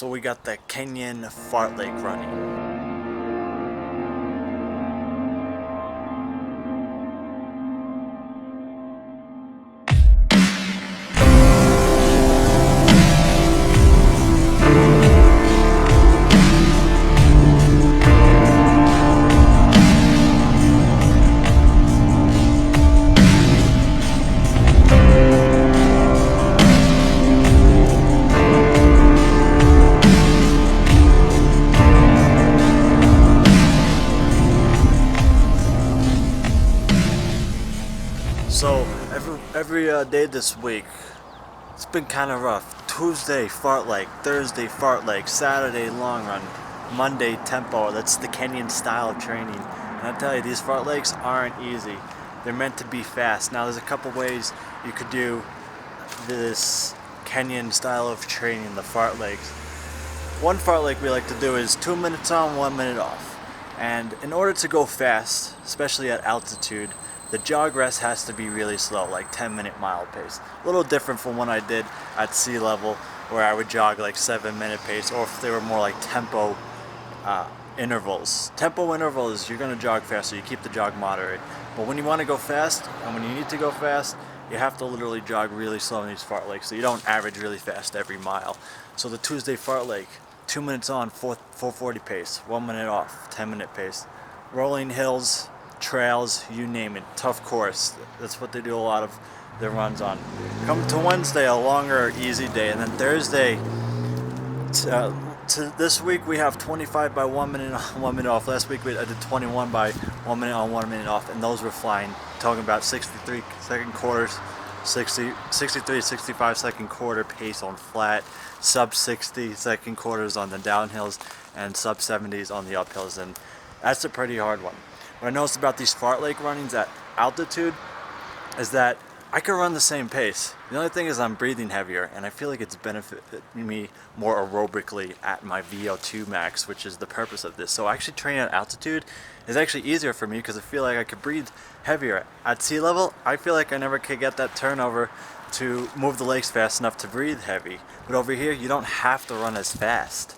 So we got the Kenyan-FartLek Running. So every day this week, it's been kind of rough. Tuesday fartlek, Thursday fartlek, Saturday long run, Monday tempo. That's the Kenyan style of training. And I tell you, these fartleks aren't easy. They're meant to be fast. Now there's a couple ways you could do this Kenyan style of training, the fartleks. One fartlek we like to do is 2 minutes on, 1 minute off. And in order to go fast, especially at altitude, the jog rest has to be really slow, like 10-minute mile pace. A little different from what I did at sea level, where I would jog like 7-minute pace, or if they were more like tempo intervals. Tempo intervals, you're gonna jog fast, so you keep the jog moderate. But when you want to go fast, and when you need to go fast, you have to literally jog really slow in these fartleks, so you don't average really fast every mile. So the Tuesday fartlek, 2 minutes on, 440 pace, 1 minute off, 10-minute pace. Rolling hills, trails, you name it, tough course. That's what they do a lot of their runs on. Come to Wednesday, a longer, easy day, and then Thursday, to this week we have 25 by 1 minute on, 1 minute off. Last week I did 21 by 1 minute on, 1 minute off, and those were flying. Talking about 63 second quarters, 63, 65 second quarter pace on flat, sub 60 second quarters on the downhills, and sub 70s on the uphills, and that's a pretty hard one. What I noticed about these fartlek runnings at altitude is that I can run the same pace. The only thing is I'm breathing heavier, and I feel like it's benefited me more aerobically at my VO2 max, which is the purpose of this. So actually training at altitude is actually easier for me because I feel like I could breathe heavier. At sea level, I feel like I never could get that turnover to move the legs fast enough to breathe heavy. But over here, you don't have to run as fast,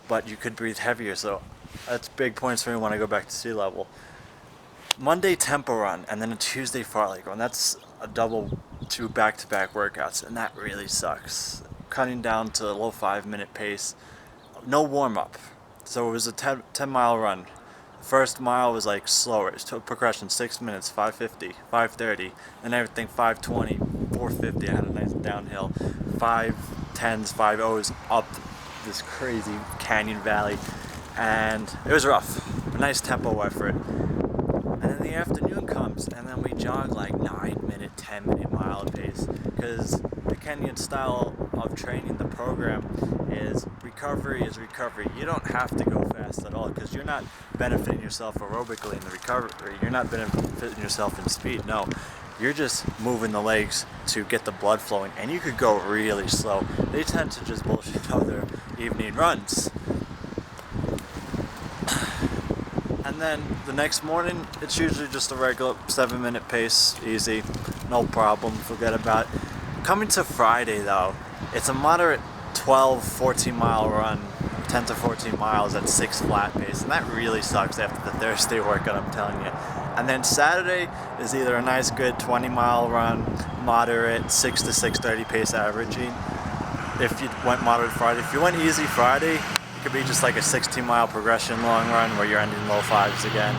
but you could breathe heavier. So that's big points for me when I go back to sea level. Monday tempo run, and then a Tuesday fartlek run. That's a double, 2 back-to-back workouts, and that really sucks. Cutting down to a low 5-minute pace, no warm-up. So it was a 10-mile run. First mile was like slower. It took progression 6 minutes, 5:50, 5:30, and everything 5:20, 4:50. I had a nice downhill, 5:10s, 5:0s up this crazy canyon valley. And it was rough, a nice tempo effort. And then the afternoon comes, and then we jog like 9-minute, 10-minute mile pace, because the Kenyan style of training, the program, is recovery is recovery. You don't have to go fast at all, because you're not benefiting yourself aerobically in the recovery. You're not benefiting yourself in speed, no. You're just moving the legs to get the blood flowing, and you could go really slow. They tend to just bullshit other evening runs. And then the next morning, it's usually just a regular 7-minute pace, easy, no problem, forget about it. Coming to Friday though, it's a moderate 12, 14 mile run, 10 to 14 miles at 6 flat pace, and that really sucks after the Thursday workout, I'm telling you. And then Saturday is either a nice good 20-mile run, moderate 6 to 6:30 pace averaging, if you went moderate Friday. If you went easy Friday, it could be just like a 16-mile progression long run where you're ending low 5s again.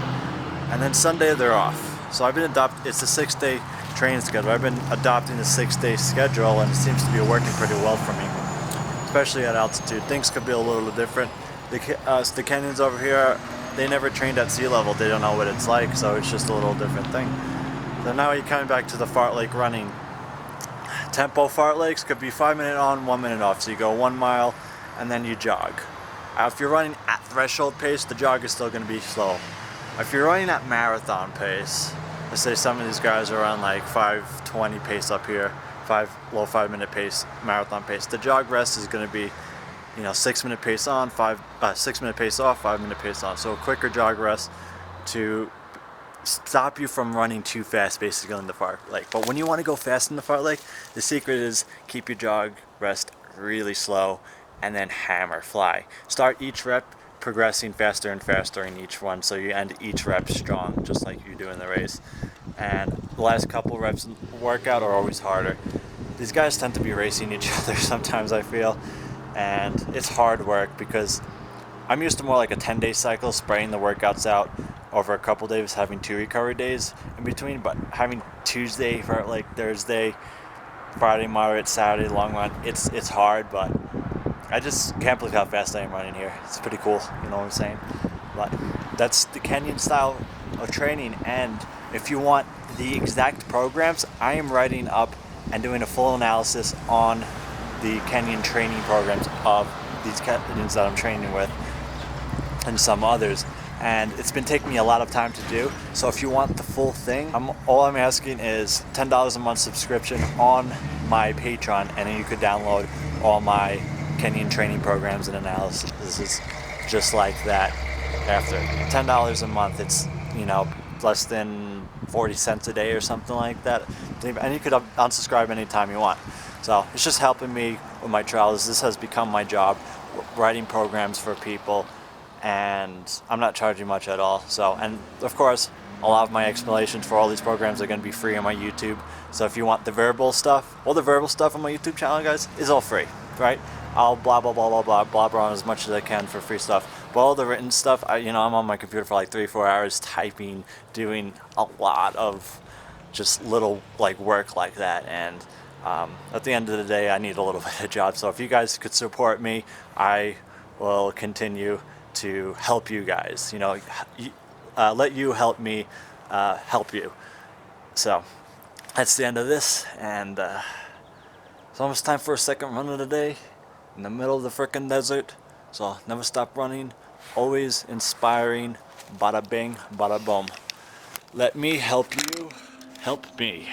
And then Sunday they're off. So I've been it's a 6-day training schedule. I've been adopting the 6-day schedule, and it seems to be working pretty well for me, especially at altitude. Things could be a little different. The Kenyans over here, they never trained at sea level. They don't know what it's like, so it's just a little different thing. So now you're coming back to the fartlek running. Tempo fartleks could be 5-minute on, 1 minute off. So you go 1 mile, and then you jog. If you're running at threshold pace, the jog is still going to be slow. If you're running at marathon pace, let's say some of these guys are on like 5:20 pace up here, low 5-minute pace, marathon pace. The jog rest is going to be, 6-minute pace on, 6-minute pace off, 5-minute pace on. So a quicker jog rest to stop you from running too fast, basically, in the fartlek. But when you want to go fast in the fartlek, the secret is keep your jog rest really slow and then hammer, fly. Start each rep progressing faster and faster in each one, so you end each rep strong, just like you do in the race. And the last couple reps workout are always harder. These guys tend to be racing each other sometimes, I feel, and it's hard work because I'm used to more like a 10-day cycle, spreading the workouts out over a couple days, having 2 recovery days in between, but having Tuesday, like Thursday, Friday moderate, Saturday long run, it's hard, but I just can't believe how fast I am running here. It's pretty cool, you know what I'm saying? But that's the Kenyan style of training, and if you want the exact programs, I am writing up and doing a full analysis on the Kenyan training programs of these Kenyans that I'm training with and some others. And it's been taking me a lot of time to do. So if you want the full thing, all I'm asking is $10 a month subscription on my Patreon, and then you could download all my Kenyan training programs and analysis. This is just like that. After $10 a month, it's, you know, less than 40 cents a day or something like that. And you could unsubscribe anytime you want. So it's just helping me with my travels. This has become my job, writing programs for people, and I'm not charging much at all. So, and of course, a lot of my explanations for all these programs are going to be free on my YouTube. So if you want the verbal stuff, all the verbal stuff on my YouTube channel, guys, is all free, right? I'll blah blah blah blah blah blah blah on as much as I can for free stuff. But all the written stuff, I'm on my computer for like 3-4 hours typing, doing a lot of just little like work like that. And at the end of the day, I need a little bit of job. So if you guys could support me, I will continue to help you guys. Let you help me help you. So that's the end of this, and it's almost time for a second run of the day in the middle of the frickin' desert. So never stop running, always inspiring. Bada bing, bada boom. Let me help you help me.